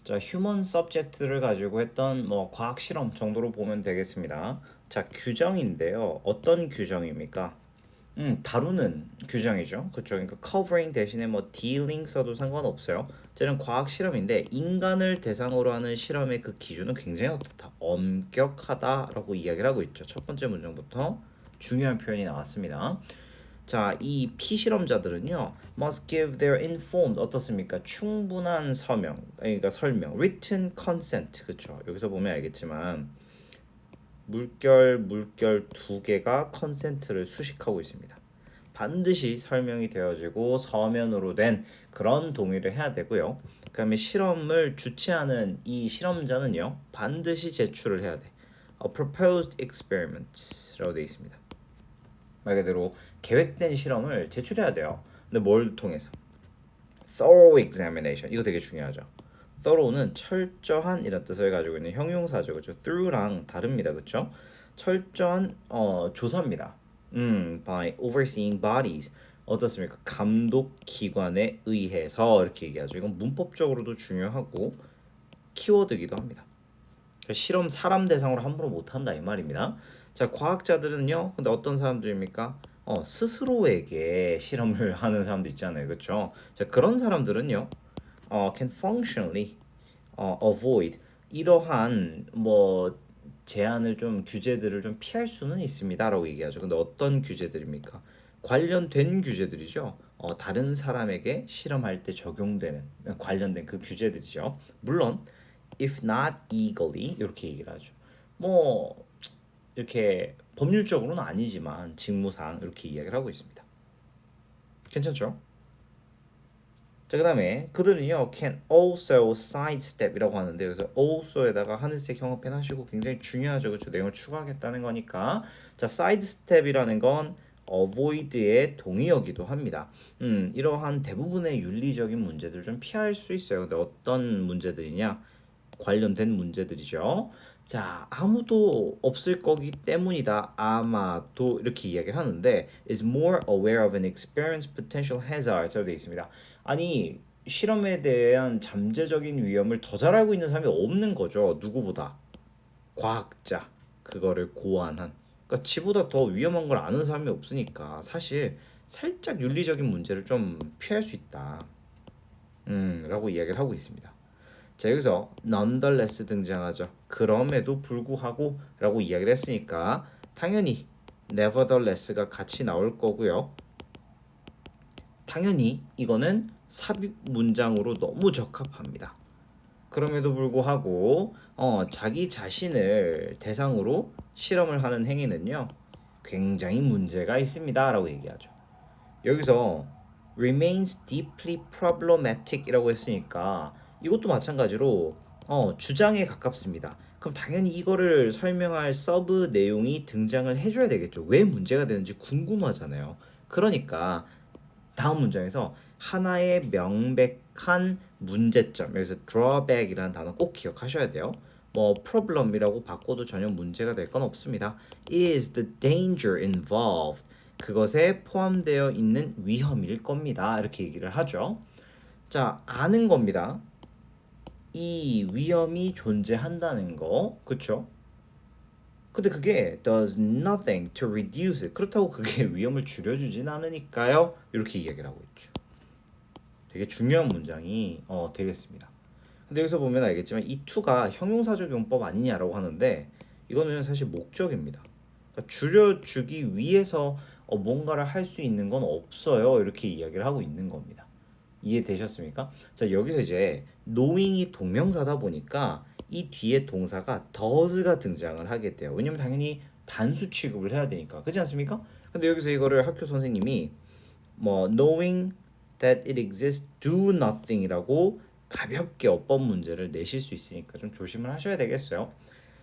자, 휴먼 서브젝트를 가지고 했던 과학 실험 정도로 보면 되겠습니다. 자, 규정인데요. 어떤 규정입니까? 다루는 규정이죠. 그렇죠. 그러니까 covering 대신에 dealing 써도 상관없어요. 저는 과학 실험인데 인간을 대상으로 하는 실험의 그 기준은 굉장히 어떻다? 엄격하다라고 이야기를 하고 있죠. 첫 번째 문장부터 중요한 표현이 나왔습니다. 자, 이 피실험자들은요, must give their informed 어떻습니까? 충분한 서명, 그러니까 설명, written consent, 그렇죠? 여기서 보면 알겠지만 물결 두 개가 컨센트를 수식하고 있습니다. 반드시 설명이 되어지고 서면으로 된 그런 동의를 해야 되고요. 그다음에 실험을 주최하는 이 실험자는요, 반드시 제출을 해야 돼. A proposed experiment라고 되어 있습니다. 말 그대로 계획된 실험을 제출해야 돼요. 근데 뭘 통해서? Thorough examination. 이거 되게 중요하죠. thorough는 철저한 이런 뜻을 가지고 있는 형용사죠. 그렇죠? through랑 다릅니다. 그렇죠? 철저한 조사입니다. by overseeing bodies. 어떻습니까? 감독 기관에 의해서 이렇게 얘기하죠. 이건 문법적으로도 중요하고 키워드이기도 합니다. 실험 사람 대상으로 함부로 못 한다 이 말입니다. 자, 과학자들은요. 근데 어떤 사람들입니까? 스스로에게 실험을 하는 사람도 있잖아요. 그렇죠? 자, 그런 사람들은요. can functionally avoid 이러한 제한을 좀 규제들을 좀 피할 수는 있습니다라고 얘기하죠. 근데 어떤 규제들입니까? 관련된 규제들이죠. 다른 사람에게 실험할 때 적용되는 관련된 그 규제들이죠. 물론 if not legally 이렇게 얘기를 하죠. 뭐 이렇게 법률적으로는 아니지만 직무상 이렇게 이야기를 하고 있습니다. 괜찮죠? 자, 그다음에 그들은요 can also sidestep이라고 하는데 그래서 also에다가 하늘색 형광펜 하시고 굉장히 중요하죠. 그렇죠? 내용을 추가하겠다는 거니까. 자, sidestep이라는 건 avoid의 동의어기도 합니다. 이러한 대부분의 윤리적인 문제들을 좀 피할 수 있어요. 근데 어떤 문제들이냐? 관련된 문제들이죠. 자, 아무도 없을 거기 때문이다. 아마도 이렇게 이야기를 하는데 is more aware of an experienced potential hazards라고 되어 있습니다. 아니, 실험에 대한 잠재적인 위험을 더 잘 알고 있는 사람이 없는 거죠. 누구보다. 과학자. 그거를 고안한. 그러니까 지보다 더 위험한 걸 아는 사람이 없으니까 사실 살짝 윤리적인 문제를 좀 피할 수 있다. 라고 이야기를 하고 있습니다. 자, 여기서 nonetheless 등장하죠. 그럼에도 불구하고 라고 이야기를 했으니까 당연히 nevertheless가 같이 나올 거고요. 당연히 이거는 삽입 문장으로 너무 적합합니다. 그럼에도 불구하고 자기 자신을 대상으로 실험을 하는 행위는요. 굉장히 문제가 있습니다. 라고 얘기하죠. 여기서 remains deeply problematic이라고 했으니까 이것도 마찬가지로 주장에 가깝습니다. 그럼 당연히 이거를 설명할 서브 내용이 등장을 해줘야 되겠죠. 왜 문제가 되는지 궁금하잖아요. 그러니까 다음 문장에서 하나의 명백한 문제점, 여기서 drawback이라는 단어 꼭 기억하셔야 돼요. problem이라고 바꿔도 전혀 문제가 될 건 없습니다. is the danger involved. 그것에 포함되어 있는 위험일 겁니다. 이렇게 얘기를 하죠. 자, 아는 겁니다. 이 위험이 존재한다는 거, 그쵸? 근데 그게 does nothing to reduce it. 그렇다고 그게 위험을 줄여주진 않으니까요. 이렇게 이야기를 하고 있죠. 되게 중요한 문장이 되겠습니다. 근데 여기서 보면 알겠지만 이 to가 형용사적 용법 아니냐라고 하는데 이거는 사실 목적입니다. 그러니까 줄여주기 위해서 뭔가를 할 수 있는 건 없어요. 이렇게 이야기를 하고 있는 겁니다. 이해되셨습니까? 자, 여기서 이제 knowing이 동명사다 보니까 이 뒤에 동사가 does가 등장을 하게 돼요. 왜냐면 당연히 단수 취급을 해야 되니까. 그렇지 않습니까? 근데 여기서 이거를 학교 선생님이 knowing that it exists do nothing이라고 가볍게 어법 문제를 내실 수 있으니까 좀 조심을 하셔야 되겠어요.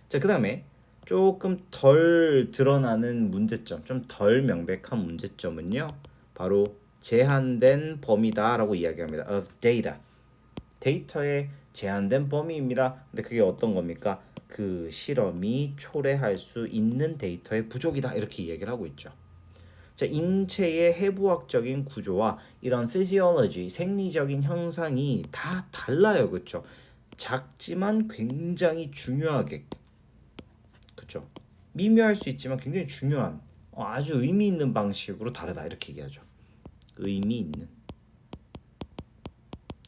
자, 그다음에 조금 덜 드러나는 문제점, 좀 덜 명백한 문제점은요. 바로 제한된 범위다라고 이야기합니다. of data. 데이터의 제한된 범위입니다. 근데 그게 어떤 겁니까? 그 실험이 초래할 수 있는 데이터의 부족이다. 이렇게 이야기를 하고 있죠. 자, 인체의 해부학적인 구조와 이런 physiology, 생리적인 현상이 다 달라요. 그렇죠? 작지만 굉장히 중요하게, 그쵸? 미묘할 수 있지만 굉장히 중요한 아주 의미 있는 방식으로 다르다 이렇게 얘기하죠. 의미 있는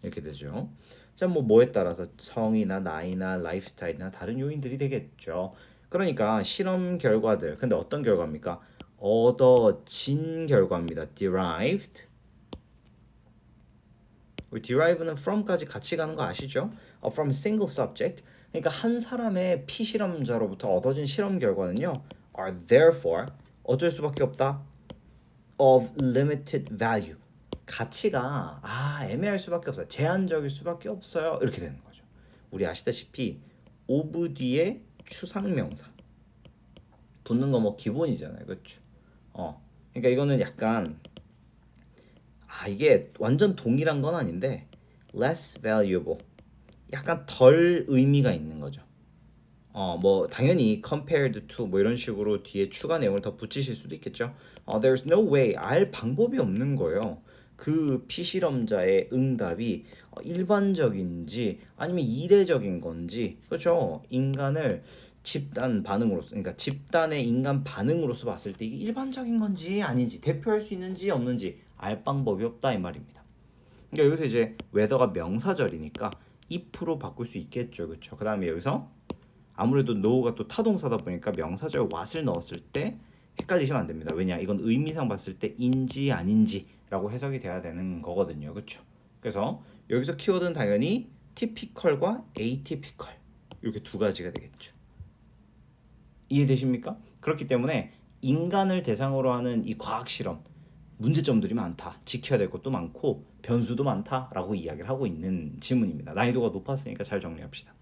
이렇게 되죠. 자, 뭐에 따라서 성이나 나이나 라이프스타일이나 다른 요인들이 되겠죠. 그러니까 실험 결과들. 근데 어떤 결과입니까? 얻어진 결과입니다. derived. 우리 derive는 from까지 같이 가는 거 아시죠? From a single subject. 그러니까 한 사람의 피실험자로부터 얻어진 실험 결과는요, are therefore 어쩔 수밖에 없다. of limited value. 가치가 애매할 수밖에 없어요. 제한적일 수밖에 없어요. 이렇게 되는 거죠. 우리 아시다시피 of 뒤에 추상명사 붙는 거 뭐 기본이잖아요. 그렇죠? 그러니까 이거는 약간 이게 완전 동일한 건 아닌데 less valuable. 약간 덜 의미가 있는 거죠. 뭐 당연히 compared to 뭐 이런 식으로 뒤에 추가 내용을 더 붙이실 수도 있겠죠. There's no way 알 방법이 없는 거예요. 그 피실험자의 응답이 일반적인지 아니면 이례적인 건지 그렇죠. 인간을 집단 반응으로서 그러니까 집단의 인간 반응으로서 봤을 때 이게 일반적인 건지 아닌지 대표할 수 있는지 없는지 알 방법이 없다 이 말입니다. 그러니까 여기서 이제 whether가 명사절이니까 if로 바꿀 수 있겠죠. 그렇죠. 그다음에 여기서 아무래도 no가 또 타동사다 보니까 명사절 what을 넣었을 때 헷갈리시면 안 됩니다. 왜냐? 이건 의미상 봤을 때 인지 아닌지라고 해석이 돼야 되는 거거든요. 그렇죠? 그래서 여기서 키워드는 당연히 typical과 atypical 이렇게 두 가지가 되겠죠. 이해되십니까? 그렇기 때문에 인간을 대상으로 하는 이 과학 실험 문제점들이 많다. 지켜야 될 것도 많고 변수도 많다라고 이야기를 하고 있는 지문입니다. 난이도가 높았으니까 잘 정리합시다.